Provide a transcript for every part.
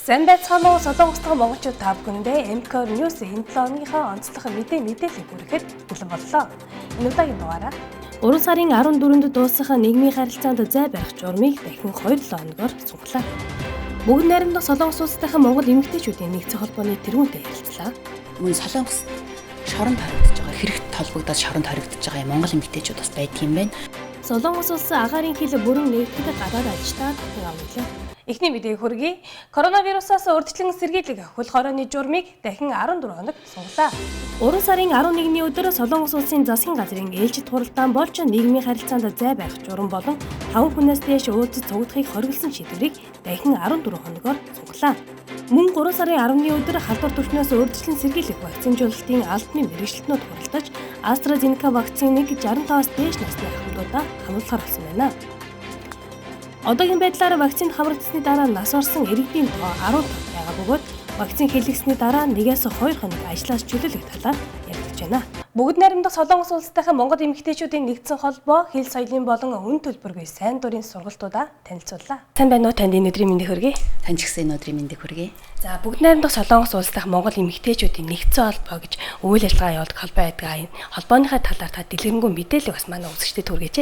Сайн байцгаана уу Солонгостой монголчууд та бүхэндээ MCOR News энэ 7 оныхоо онцлог мэдээллийг хүрэхэд бэлэн боллоо. Энэ удаагийн дугаараар 3 сарын 14-нд дуусах нийгмийн харилцаанд зай барих журмыг дахин 2-7 хоногоор цуглаа. Бүгд найрамдах Солонгос улсынхаа монгол эмэгтэйчүүдийн нэгдсэн холбооны тэргүүнтэй ярилцлаа. Мөн Солонгос шоронд хоригдож байгаа, хэрэгт толбогдоод шоронд хоригдож байгаа монгол эмэгтэйчүүд бас байдгийн байна. Солонгос улс агаарын хил бүрэн нэгтгэдэг гадаад ажилтнаа дахин авъялаа. Эхний мэдээг хүргэе. Коронавирусаас урьдчилан сэргийлэх хөл хорооны журмыг дахин 14 хоног цуглаа. 3 сарын 11-ний өдөр Солонгос улсын засгийн газрын ээлжид хуралдаан болж нийгмийн харилцаанд зай барих журам болон 5 хүнээс дээш уулзаж цугдахыг хориглосон шийдвэрийг дахин 14 хоногоор цуглаа. Мөн 3 сарын 10-ны өдөр халдвар түвшнээс урьдчилан сэргийлэх вакцинжуулалтын албаны мэргэжилтнүүд хуралдаж AstraZeneca вакциныг 65-аас дээш насны ахмадуудаа хамруулахар болсон байна. Одоогийн байдлаар вакцинд хамрагдсны дараа нас орсон иргэдийн тоо 15 байгаа бөгөөд вакцин хийлгэсний дараа 1-2 хоног ажлаас чөлөөлөх талаар яригдж байна. Бүгд найрамдах Солонгос улсынхаа монгол эмэгтэйчүүдийн нэгдсэн холбоо хил соёлын болон үн төлбөргүй сайн дурын сургалтуудаа танилцууллаа. Сайн байна уу? Танд энэ өдрийн мэндийг хүргэе. Танд ч гэсэн энэ өдрийн мэндийг хүргэе. За бүгд найрамдах Солонгос улсынхаа монгол эмэгтэйчүүдийн нэгдсэн холбоо гэж үйл ажиллагаа явуулдаг холбоо байдаг. Энэ холбооныхаа талаар та дэлгэрэнгүй мэдээлэл бас манай үзэгчдэд хүргэж.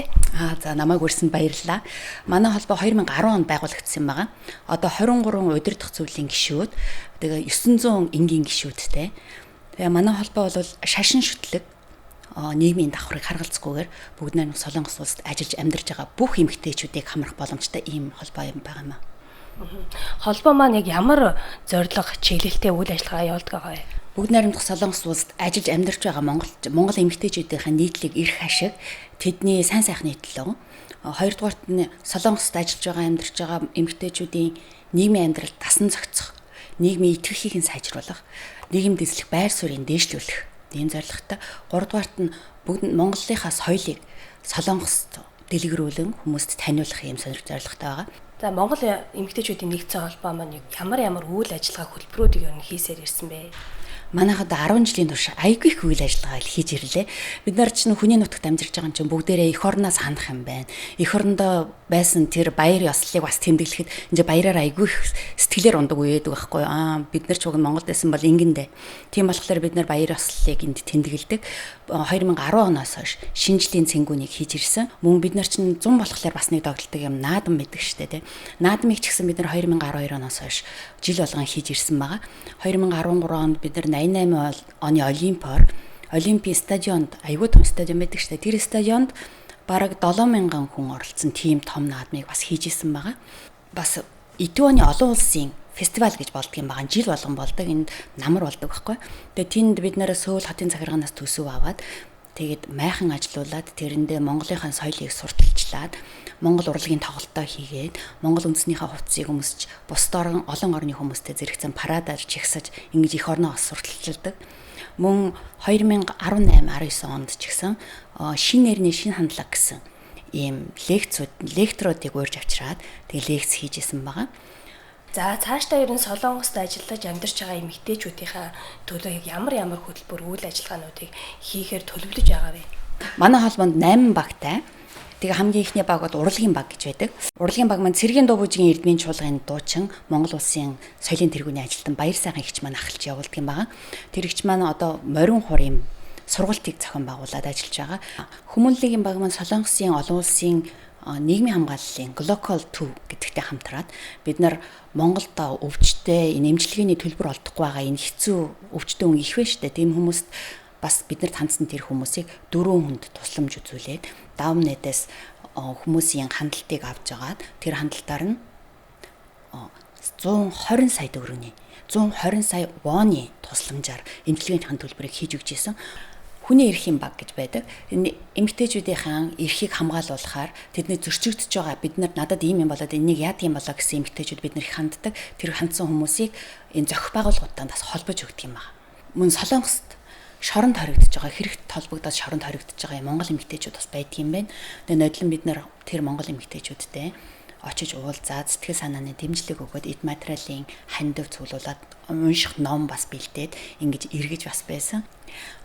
За намайг өрсөнд баярлалаа. Манай холбоо 2010 онд байгуулагдсан байгаа. Одоо 23 удирдах зөвлөлийн гишүүд, тэгээ 900 энгийн гишүүдтэй. Тэгээ манай холбоо бол шашин шүтлэг нийгмийн давхрыг харгалзахгүйгээр бүгд найрамдах Солонгос улсад ажиллаж амьдарч байгаа бүх эмэгтэйчүүдийг хамрах боломжтой ийм холбоо юм байгаа юм аа. Холбоо маань яг ямар зорилго, чиглэлтэй үйл ажиллагаа явуулдаг байгаа вэ? Бүгд найрамдах Солонгос улсад ажиллаж амьдарч байгаа монгол эмэгтэйчүүдийн нийтлэг эрх ашиг, тэдний сайн сайхны төлөө. Хоёрдугаарт нь Солонгосод ажиллаж байгаа амьдарч байгаа эмэгтэйчүүдийн нийгмийн амьдралд тасан зохицох, нийгмийн идэвхийг нь сайжруулах, нийгэмд эзлэх байр суурийг дээшлүүлэх ийм зорилготой. Гуравдугаарт нь бүгд Монголынхаа соёлыг Солонгост дэлгэрүүлэн хүмүүст таниулах ийм зорилготой байгаа. За Монгол эмэгтэйчүүдийн нэгдсэн холбоо маань ямар үйл ажиллагаа хөтөлбөрүүдийг ер нь хийсээр ирсэн бэ? Манайхад 10 жилийн турш айгүй их үйл ажиллагаа хийж ирлээ. Бид нар чинь хүний нутагт амьдарч байгаа чинь бүгдээрээ эх орноос хандах юм байна. Эх орондоо байсан тэр баяр ёслолыг бас тэмдэглэхэд энэ баяраар айгүй их сэтгэлээр ундаг үеэдэг байхгүй. Бид нар ч уг Монголд байсан бол ингэндээ. Тийм болохоор бид нар баяр ёслолыг энд тэмдэглэдэг. 2010 оноос хойш шинжлэлийн цэнгүүнийг хийж ирсэн. Мөн бид нар чинь 100 болохоор бас нэг догдолдог юм наадам мэддэг штэ тий. Наадмыг ч гэсэн бид нар 2012 оноос хойш жил болгон хийж ирсэн байгаа. 2013 онд бид нар 88 оны Олимпийн стадионд аягүй том стадион байдаг шүү дээ. Тэр стадионд бараг 7000 хүн оролцсон тийм том наадмыг бас хийж исэн байгаа. Бас Итоны олон улсын фестивал гэж болдгийм байгаа. Жил болгон болдог. Энд намар болдог байхгүй. Тэгээ тэнд бид нэрээ Сөүл хотын захиргаанаас төсөв аваад тэгээд майхан ажилуулад тэрэндээ Монголынхаа соёлыг сурталчлаад Монгол урлагийн тоглолтоо хийгээд Монгол үндэснийхээ хувцсыг өмсч бусдаар олон орны хүмүүстэй зэрэгцэн парадаар чигсаж ингэж их орноо сурталчилдаг. Мөн 2018-19 онд ч гэсэн шин нэрний шин хандлага гэсэн ийм лекторуудыг урьж авчираад тэгээ лекц хийж исэн байгаа. За цаашдаа ер нь Солонгост ажиллаж амьдарч байгаа эмэгтэйчүүдийнхээ төлөө яг ямар хөтөлбөр үйл ажиллагаануудыг хийхээр төлөвлөж байгаа вэ? Манай холбоонд 8 багтай. Тэгээ хамгийн ихний баг бол урлагийн баг гэж байдаг. Урлагийн баг маань Цэргийн дуу бүжгийн эрдмийн чуулганы дуучин Монгол улсын соёлын тэргүүний ажилтан Баяр сайхан эгч маань ахалж явуулдаг юм байгаа. Тэр эгч маань одоо морин хурын сургалтыг зохион байгуулад ажиллаж байгаа. Хүмүүнлэгийн баг маань Солонгосын олон улсын нийгмийн хамгааллын Global 2 гэдэгтэй хамтраад бид нар Монголд өвчтөе энэ эмчилгээний төлбөр олдохгүй байгаа энэ хэцүү өвчтөе хүн их байна шүү дээ. Тийм хүмүүст бас бид нар тандсан тэр хүмүүсийг 4 хүнд тусламж үзүүлээд давм нэтээс хүмүүсийн хандлтыг авч агаад тэр хандлтаар нь 120 сая төгрөгийн 120 сая воны тусламжаар эмчилгээний төлбөрийг хийж өгч исэн. Хүний эрхийн баг гэж байдаг. Энэ эмэгтэйчүүдийн эрхийг хамгаалуулахаар тэдний зөрчигдөж байгаа бид нар надад ийм юм болоод энийг яадаг юм болоо гэсэн эмэгтэйчүүд бид нар их ханддаг. Тэр хандсан хүмүүсийг энэ зохих байгууллагуудаа бас холбож өгдөг юм байна. Мөн Солонгост шоронд хоригдож байгаа, хэрэгт толбогдоод шоронд хоригдож байгаа монгол эмэгтэйчүүд бас байдаг юм байна. Тэгээ нодлон бид нар тэр монгол эмэгтэйчүүдтэй очиж уулзаад сэтгэл санааны дэмжлэг өгөөд эд материалын хандив цуглуулад унших ном бас бэлдээд ингэж эргэж бас байсан.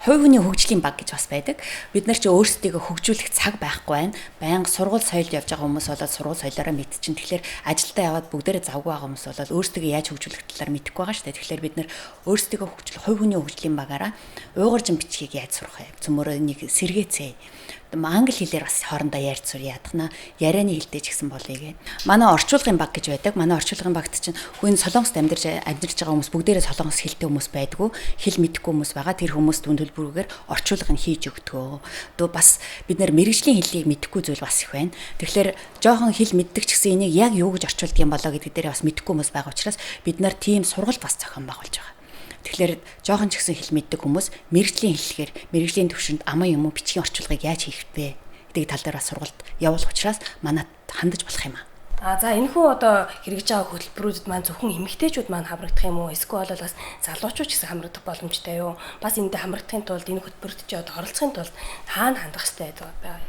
Хувь хүний хөгжлийн баг гэж бас байдаг. Бид нар ч өөрсдийгөө хөгжүүлэх цаг байхгүй байна. Байнга сургууль соёлд явж байгаа хүмүүс болоод сургууль соёлоороо мэдчихин. Тэгэхээр ажилдаа яваад бүгдээрээ завгүй байгаа хүмүүс болоод өөрсдийгөө яаж хөгжүүлэх талаар мэдэхгүй байгаа шүү дээ. Тэгэхээр бид нар өөрсдийгөө хөгжүүлэх хувь хүний хөгжлийн багаараа уйгуржин бичгийг яаж сурах вэ? Цөмөрөө нэг сэргээцээ. Англи хэлээр бас хоорондоо ярьж сур яадахна ярианы хэлтэй ч гэсэн болъё гэ. Манай орчуулгын баг гэж байдаг. Манай орчуулгын багт чинь хүн Солонгост амьдарч байгаа хүмүүс бүгдээрээ солонгос хэлтэй хүмүүс байдгүй. Хэл мэдэхгүй хүмүүс байгаа. Тэр хүмүүст төлбөрүүгээр орчуулгыг хийж өгдөг. Одоо бас бид нар мэрэгжлийн хэллийг мэдэхгүй зүйл бас их байна. Тэгэхээр жоохон хэл мэддэг ч гэсэн энийг яг юу гэж орчуулдаг юм болоо гэдэг дээр бас мэдэхгүй хүмүүс байгаа учраас бид нар тийм сургалт бас зохион байгуулж байгаа. Тэгэхээр жоохон ч гэсэн хэл мэддэг хүмүүс мэрэгжлийн хэллэгээр мэрэгжлийн төвшөнд аман юм уу бичгийн орчуулгыг яаж хийх вэ гэдэг тал дээр бас сургалт явуулах учраас манад хандаж болох юм аа. За энэ хүү одоо хэрэгжиж байгаа хөтөлбөрүүдэд маань зөвхөн эмэгтэйчүүд маань хамрагдах юм уу? Эсвэл бас залуучууд ч гэсэн хамрагдах боломжтой юу? Бас эндээ хамрагдахын тулд энэ хөтөлбөрт ч одоо оролцохын тулд хаана хандах хэрэгтэй байгаа?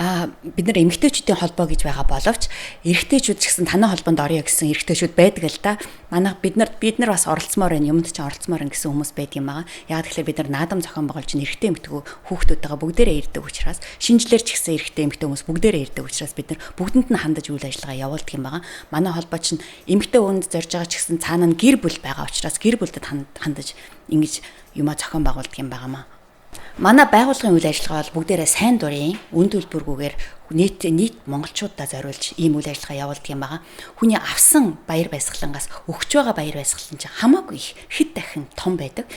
Бид нар эмэгтэйчүүдийн холбоо гэж байгаа боловч эрэгтэйчүүд ч гэсэн танай холбоонд орё гэсэн эрэгтэйчүүд байдаг л да. Манайх бид нар бас оролцмоор байна. Юмд ч оролцмоор байна гэсэн хүмүүс байдаг юм аа. Яг тэгэхээр бид нар наадам зохион байгуулж эрэгтэй эмэгтэй хүүхдүүдтэйгээ бүгдээрээ ирдэг учраас шинжлэр ч гэсэн эрэгтэй эмэгтэй хүмүүс бүгдээрээ ирдэг учраас бид нар бүгдэнд нь хандаж үйл ажиллагаа явуулдаг юм байгаа. Манай холбоо чинь эмэгтэй хүнд зорж байгаа ч гэсэн цаана нь гэр бүл байгаа учраас гэр бүлдэд хандаж ингэж юмаа зохион байгуулдаг юм байгаамаа. Манай байгууллагын үйл ажиллагаа бол бүгдээрээ сайн дурын үн төлбөргүйгээр нийт монголчуудаа зориулж ийм үйл ажиллагаа явуулдаг юм байгаа. Хүний авсан баяр баясгалангаас өгч байгаа баяр баясгалан чинь хамаагүй их хэд дахин том байдаг.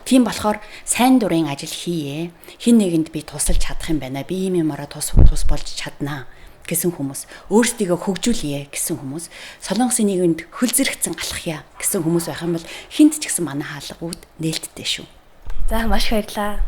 Тийм болохоор сайн дурын ажил хийе. Хин нэгэнд би тусалж чадах юм байна. Би ийм юмараа тус болж чаднаа гэсэн хүмүүс, өөрсдийгөө хөгжүүлье гэсэн хүмүүс, солонгосын нийгэмд хөл зэрэгцэн алхахъя гэсэн хүмүүс байх юм бол хинт ч гэсэн манай хаалгууд нээлттэй шүү. За маш баярлалаа.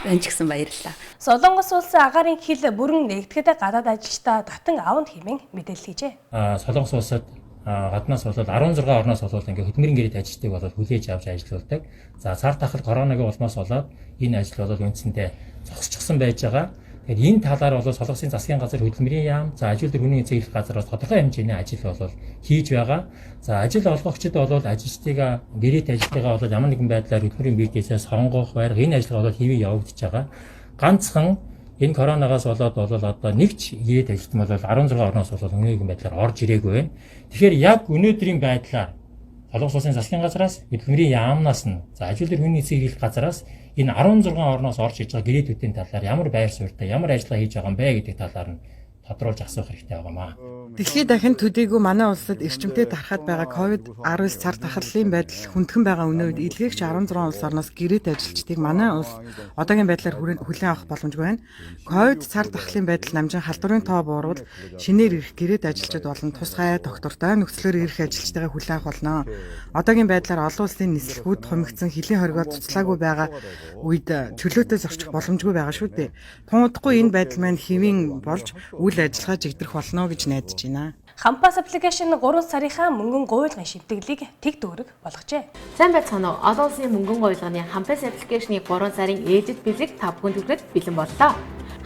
Энд ч гэсэн баярлалаа. Солонгос улсын агаарын хил бүрэн нэгтгэдэг гадаад ажилчдаа татан аванд хэмээн мэдээлэл хийжээ. Солонгос улсад гаднаас болоод 16 орноос болоод ингээ хөдөлмөрийн гэрээт ажилтныг болоод хүлээж авч ажиллаулдаг. За цар тахал коронавигийн улмаас болоод энэ ажил болоод үндсэндээ зогсчихсон байж байгаа. Тэгэхээр энэ талаар бол Солонгосын засгийн газар хөдөлмөрийн яам, за ажил дээр хүний эзэн эрх газар бас тодорхой хэмжээний ажил болоод хийж байгаа. За ажил олгогчид бол ажилчдыг гэрээт ажилтнаа бол ямар нэгэн байдлаар хөдөлмөрийн бийдээсээ сонгох байр энэ ажил бол хэвээ явагдаж байгаа. Ганцхан энэ коронавигаас болоод одоо нэгч гэрээт ажилтан бол 16 орноос бол өнөөгийн байдлаар орж ирээгүй байна. Тэгэхээр яг өнөөдрийн байдлаар Солонгос улсын засгийн газраас хөдөлмөрийн яамнаас нь за ажил дээр хүний эзэн эрх газараас энэ 16 орноос орж иж байгаа гэрээдүүдийн талаар ямар байр суурьтай ямар ажиллагаа хийж байгаа юм бэ гэдэг талаар нь тодруулж асуух хэрэгтэй байгаамаа. Дэлхийд дахин төдийгүй манай улсад эрчимтэй тархаад байгаа COVID-19 цар тахлын байдал хүндхэн байгаа үнэ үед илгээгч 16 улс орноос гэрээт ажилчдыг манай улс одоогийн байдлаар хүлээн авах боломжгүй байна. COVID цар тахлын байдал намжин халдварын тоо буурвал шинээр ирэх гэрээт ажилчид болон тусгай доктортой нөхцлөөр ирэх ажилчдыгаа хүлээн авах болно. Одоогийн байдлаар олон улсын нислэгүүд хумигдсан хөлийн хоригоо цуцлаагүй байгаа үед чөлөөтэй зорчих боломжгүй байгаа шүү дээ. Тун удахгүй энэ байдал маань хэвийн болж үйл ажиллагаа жигдэрх болно гэж найдаж байна. Хампас аппликейшн 3 сарынхаа мөнгөн гуйлгын шимтгэлийг тэг дүүрэг болгожээ. Сайн байцгаана уу? Олон улсын мөнгөн гуйлганы Хампас аппликейшны 3 сарын ээжит бэлэг 5 хүн төгрөгт бэлэн боллоо.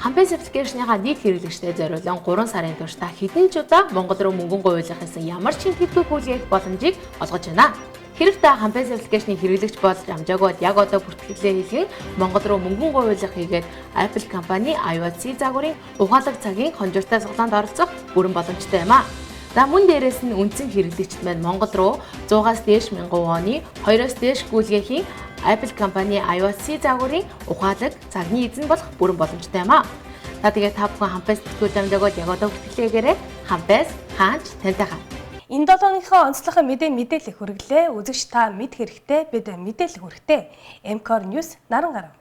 Хампас аппликейшныхаа нийт хэрэглэгчдэд зориулан 3 сарын турш та хэдэн ч удаа Монгол руу мөнгөн гуйлгах гэсэн ямар ч хэлбэг хүлээх боломжийг олгож байна. Хэрэг та Хампас аппликейшны хэрэглэгч болж амжаагүй яг одоо бүртгэлээ хийлгэн Монгол руу мөнгөн гуйлах хийгээд Apple компани iOS загварын ухаалаг цагийн хонжиртай цуглаанд оролцох бүрэн боломжтой юм а. За мөн дээрээс нь үндсэн хэрэглэгчд маань Монгол руу 100-аас дээш мянган воны 2-оос дээш гүйлгээхийн Apple компани iOS загварын ухаалаг цагны эзэн болох бүрэн боломжтой юм а. За тэгээд та бүхэн Хампас тэтгэл амжаагүй яг одоо бүртгэлээгээрээ Хампас хаач тантайхаа. Энэ 7 өдрийнхөө онцлог мэдээлэл хүргэлээ. Үзэгч та мэд хэрэгтэй бид мэдээлэл хүрхтэй. MCOR News наран гарав.